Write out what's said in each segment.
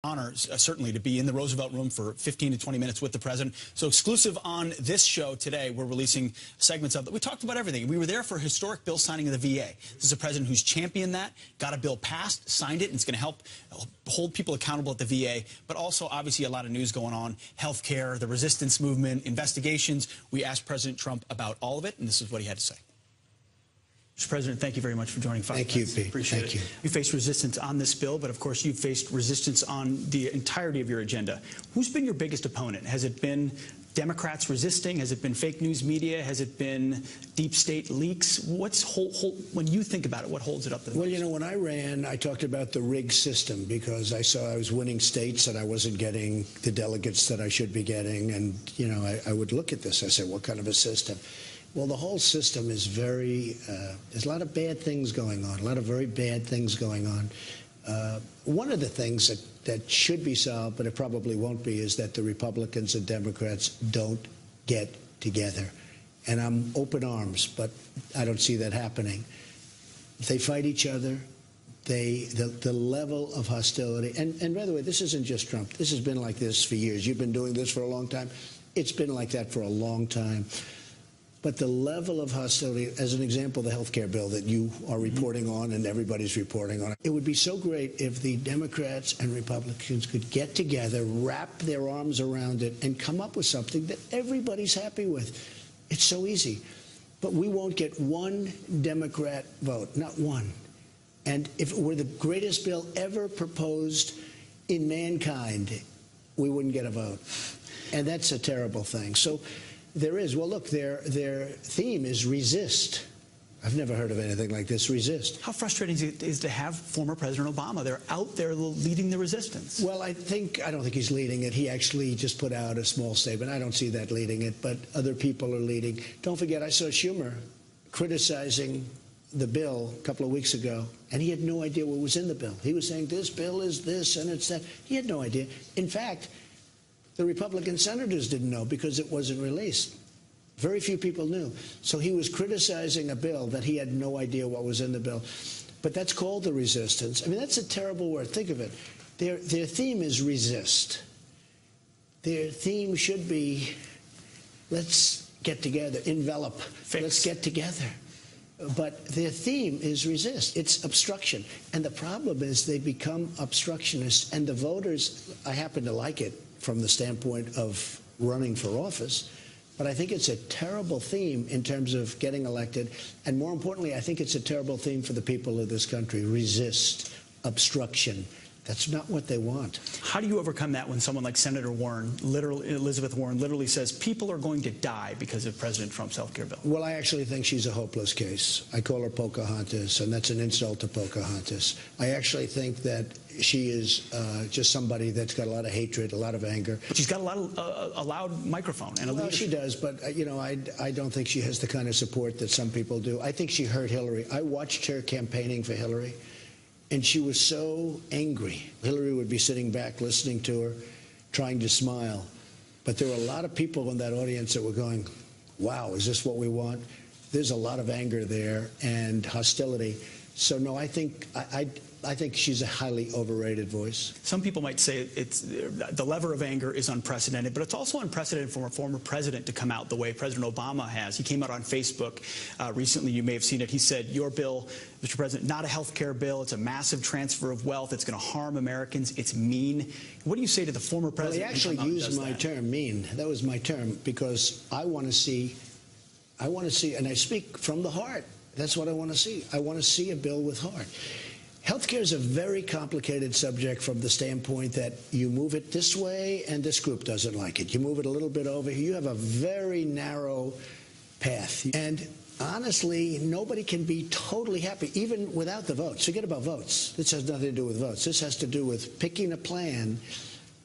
Honor, certainly, to be in the Roosevelt Room for 15 to 20 minutes with the president. So exclusive on this show today, we're releasing segments of it. We talked about everything. We were there for a historic bill signing of the VA. This is a president who's championed that, got a bill passed, signed it, and it's going to help hold people accountable at the VA. But also, obviously, a lot of news going on. Health care, the resistance movement, investigations. We asked President Trump about all of it, and this is what he had to say. Mr. President, thank you very much for joining Fox. Thank you, Pete. Appreciate it. You faced resistance on this bill, but of course you've faced resistance on the entirety of your agenda. Who's been your biggest opponent? Has it been Democrats resisting? Has it been fake news media? Has it been deep state leaks? When you think about it, what holds it up the most? Well, you know, when I ran, I talked about the rigged system because I saw I was winning states and I wasn't getting the delegates that I should be getting. And, you know, I would look at this. I said, what kind of a system? Well, the whole system is very, there's a lot of bad things going on, a lot of very bad things going on. One of the things that should be solved, but it probably won't be, is that the Republicans and Democrats don't get together. And I'm open arms, but I don't see that happening. They fight each other. The level of hostility, and by the way, this isn't just Trump. This has been like this for years. You've been doing this for a long time. It's been like that for a long time. But the level of hostility, as an example, the health care bill that you are reporting on and everybody's reporting on, it would be so great if the Democrats and Republicans could get together, wrap their arms around it, and come up with something that everybody's happy with. It's so easy. But we won't get one Democrat vote, not one. And if it were the greatest bill ever proposed in mankind, we wouldn't get a vote. And that's a terrible thing. So there is. Well, look, their theme is resist. I've never heard of anything like this, resist. How frustrating it is to have former President Obama. They're out there leading the resistance. Well, I don't think he's leading it. He actually just put out a small statement. I don't see that leading it, but other people are leading. Don't forget, I saw Schumer criticizing the bill a couple of weeks ago, and he had no idea what was in the bill. He was saying this bill is this and it's that. He had no idea. In fact, the Republican senators didn't know because it wasn't released. Very few people knew. So he was criticizing a bill that he had no idea what was in the bill. But that's called the resistance. I mean, that's a terrible word. Think of it. Their theme is resist. Their theme should be, let's get together, envelop, let's get together. But their theme is resist. It's obstruction. And the problem is they become obstructionists. And the voters, I happen to like it from the standpoint of running for office, but I think it's a terrible theme in terms of getting elected. And more importantly, I think it's a terrible theme for the people of this country. Resist, obstruction. That's not what they want. How do you overcome that when someone like Senator Warren, Elizabeth Warren, literally says people are going to die because of President Trump's health care bill? Well, I actually think she's a hopeless case. I call her Pocahontas, and that's an insult to Pocahontas. I actually think that she is just somebody that's got a lot of hatred, a lot of anger. But she's got a loud microphone and a leadership. She does, but you know, I don't think she has the kind of support that some people do. I think she hurt Hillary. I watched her campaigning for Hillary. And she was so angry. Hillary would be sitting back listening to her, trying to smile. But there were a lot of people in that audience that were going, wow, is this what we want? There's a lot of anger there and hostility. So, no, I think she's a highly overrated voice. Some people might say the lever of anger is unprecedented, but it's also unprecedented for a former president to come out the way President Obama has. He came out on Facebook recently. You may have seen it. He said, your bill, Mr. President, not a health care bill. It's a massive transfer of wealth. It's going to harm Americans. It's mean. What do you say to the former president? Well, he actually used my term, mean. That was my term, because I want to see, and I speak from the heart. That's what I want to see. I want to see a bill with heart. Healthcare is a very complicated subject from the standpoint that you move it this way and this group doesn't like it. You move it a little bit over here. You have a very narrow path. And honestly, nobody can be totally happy, even without the votes. Forget about votes. This has nothing to do with votes. This has to do with picking a plan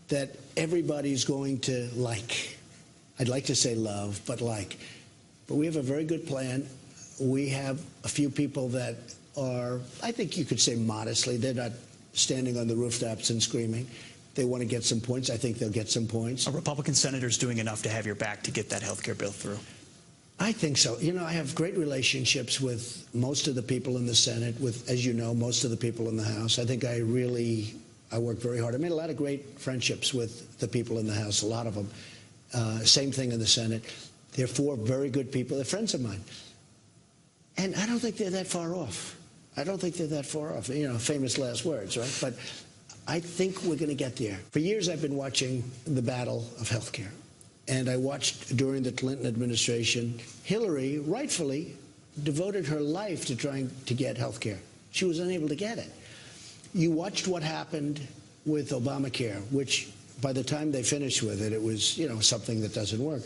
that everybody's going to like. I'd like to say love, but like. But we have a very good plan. We have a few people that are, I think you could say modestly, they're not standing on the rooftops and screaming. They want to get some points. I think they'll get some points. Are Republican senators doing enough to have your back to get that health care bill through? I think so. You know, I have great relationships with most of the people in the Senate, with, as you know, most of the people in the House. I think I really I worked very hard. I made a lot of great friendships with the people in the House, a lot of them. Same thing in the Senate. They're 4 very good people. They're friends of mine. And I don't think they're that far off. I don't think they're that far off. You know, famous last words, right? But I think we're going to get there. For years, I've been watching the battle of health care. And I watched during the Clinton administration, Hillary, rightfully, devoted her life to trying to get health care. She was unable to get it. You watched what happened with Obamacare, which by the time they finished with it, it was, you know, something that doesn't work.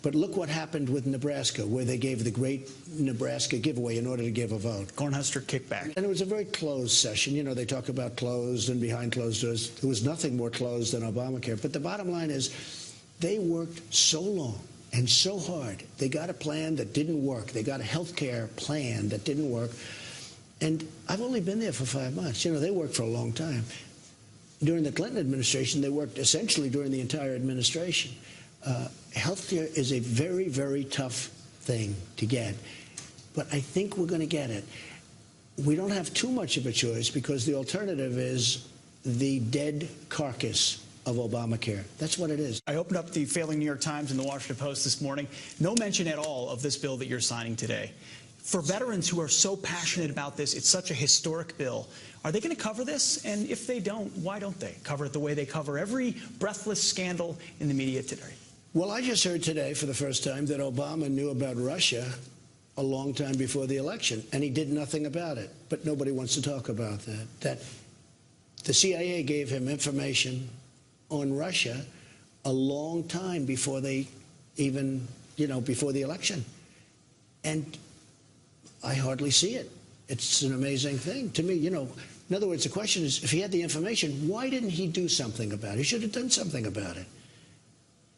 But look what happened with Nebraska, where they gave the great Nebraska giveaway in order to give a vote. Cornhusker kickback. And it was a very closed session. You know, they talk about closed and behind closed doors. There was nothing more closed than Obamacare. But the bottom line is they worked so long and so hard. They got a plan that didn't work. They got a health care plan that didn't work. And I've only been there for 5 months. You know, they worked for a long time. During the Clinton administration, they worked essentially during the entire administration. Health care is a very, very tough thing to get. But I think we're going to get it. We don't have too much of a choice because the alternative is the dead carcass of Obamacare. That's what it is. I opened up the failing New York Times and the Washington Post this morning. No mention at all of this bill that you're signing today. For veterans who are so passionate about this, it's such a historic bill. Are they going to cover this? And if they don't, why don't they cover it the way they cover every breathless scandal in the media today? Well, I just heard today for the first time that Obama knew about Russia a long time before the election, and he did nothing about it. But nobody wants to talk about that. That the CIA gave him information on Russia a long time before they even, you know, before the election. And I hardly see it. It's an amazing thing to me. You know, in other words, the question is, if he had the information, why didn't he do something about it? He should have done something about it.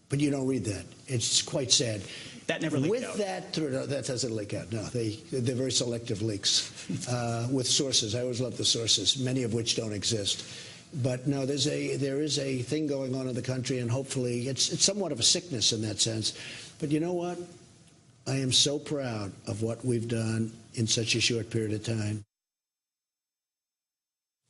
But you don't read that. It's quite sad. That never leaked out. With that, no, that doesn't leak out. No, they're very selective leaks with sources. I always love the sources, many of which don't exist. But no, there is a thing going on in the country, and hopefully it's somewhat of a sickness in that sense. But you know what? I am so proud of what we've done in such a short period of time.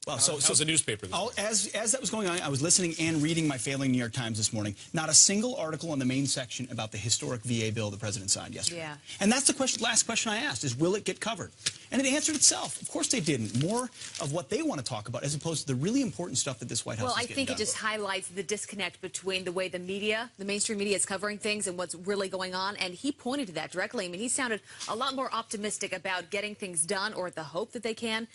Well, how's the newspaper this morning? As that was going on, I was listening and reading my failing New York Times this morning. Not a single article in the main section about the historic VA bill the president signed yesterday. Yeah. And that's the last question I asked, is will it get covered? And it answered itself. Of course they didn't. More of what they want to talk about as opposed to the really important stuff that this White House is getting done. Well, I think it just highlights the disconnect between the way the media, the mainstream media, is covering things and what's really going on. And he pointed to that directly. I mean, he sounded a lot more optimistic about getting things done, or the hope that they can,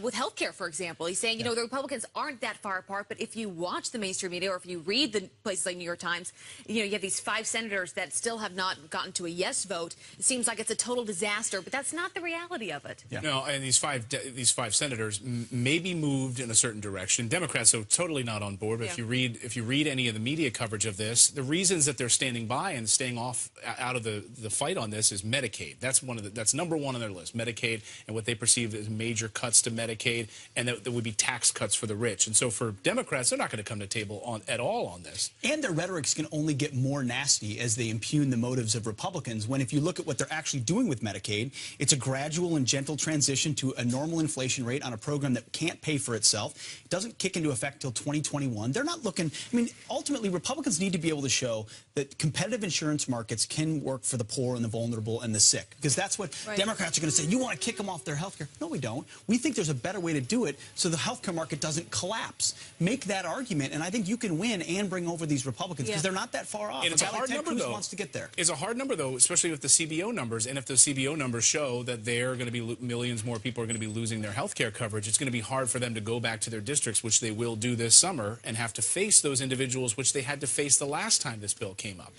with health care, for example. He's saying, you know, the Republicans aren't that far apart, but if you watch the mainstream media or if you read the places like New York Times, you know, you have these 5 senators that still have not gotten to a yes vote. It seems like it's a total disaster, but that's not the reality of it. Yeah. No, and these five senators may be moved in a certain direction. Democrats are totally not on board. But Yeah. if you read any of the media coverage of this, the reasons that they're standing by and staying out of the fight on this is Medicaid. That's that's number one on their list. Medicaid, and what they perceive as major cuts to Medicaid, and that there would be tax cuts for the rich. And so for Democrats, they're not going to come to the table at all on this. And their rhetoric's can only get more nasty as they impugn the motives of Republicans, when if you look at what they're actually doing with Medicaid, it's a gradual and gentle transition to a normal inflation rate on a program that can't pay for itself. It doesn't kick into effect till 2021. They're not looking, I mean, ultimately, Republicans need to be able to show that competitive insurance markets can work for the poor and the vulnerable and the sick, because that's what Democrats are going to say. You want to kick them off their health care? No, we don't. We think there's a better way to do it so the health care market doesn't collapse. Make that argument, and I think you can win and bring over these Republicans, because they're not that far off. And it's a hard number, though. Wants to get there. It's a hard number, though, especially with the CBO numbers. And if the CBO numbers show that they're going to be millions more people are going to be losing their health care coverage, it's going to be hard for them to go back to their districts, which they will do this summer, and have to face those individuals, which they had to face the last time this bill came up.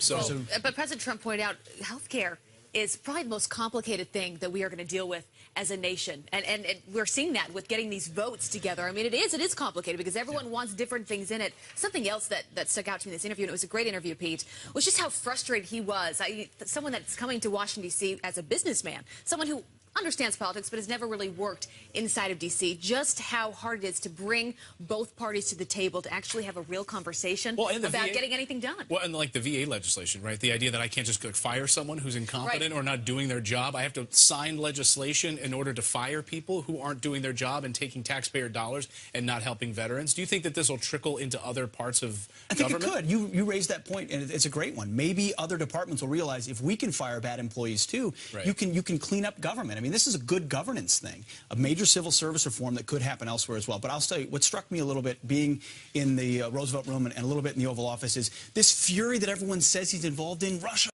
But President Trump pointed out health care is probably the most complicated thing that we are going to deal with as a nation. And we're seeing that with getting these votes together. I mean, it is complicated because everyone wants different things in it. Something else that stuck out to me in this interview, and it was a great interview, Pete, was just how frustrated he was. Someone that's coming to Washington, D.C. as a businessman, someone who understands politics but has never really worked inside of D.C., just how hard it is to bring both parties to the table to actually have a real conversation about getting anything done. Well, and like the VA legislation, right? The idea that I can't just go fire someone who's incompetent or not doing their job. I have to sign legislation in order to fire people who aren't doing their job and taking taxpayer dollars and not helping veterans. Do you think that this will trickle into other parts of government? I think it could. You raised that point, and it's a great one. Maybe other departments will realize if we can fire bad employees too, you can clean up government. I mean, this is a good governance thing, a major civil service reform that could happen elsewhere as well. But I'll tell you, what struck me a little bit being in the Roosevelt Room and a little bit in the Oval Office is this fury that everyone says he's involved in. Russia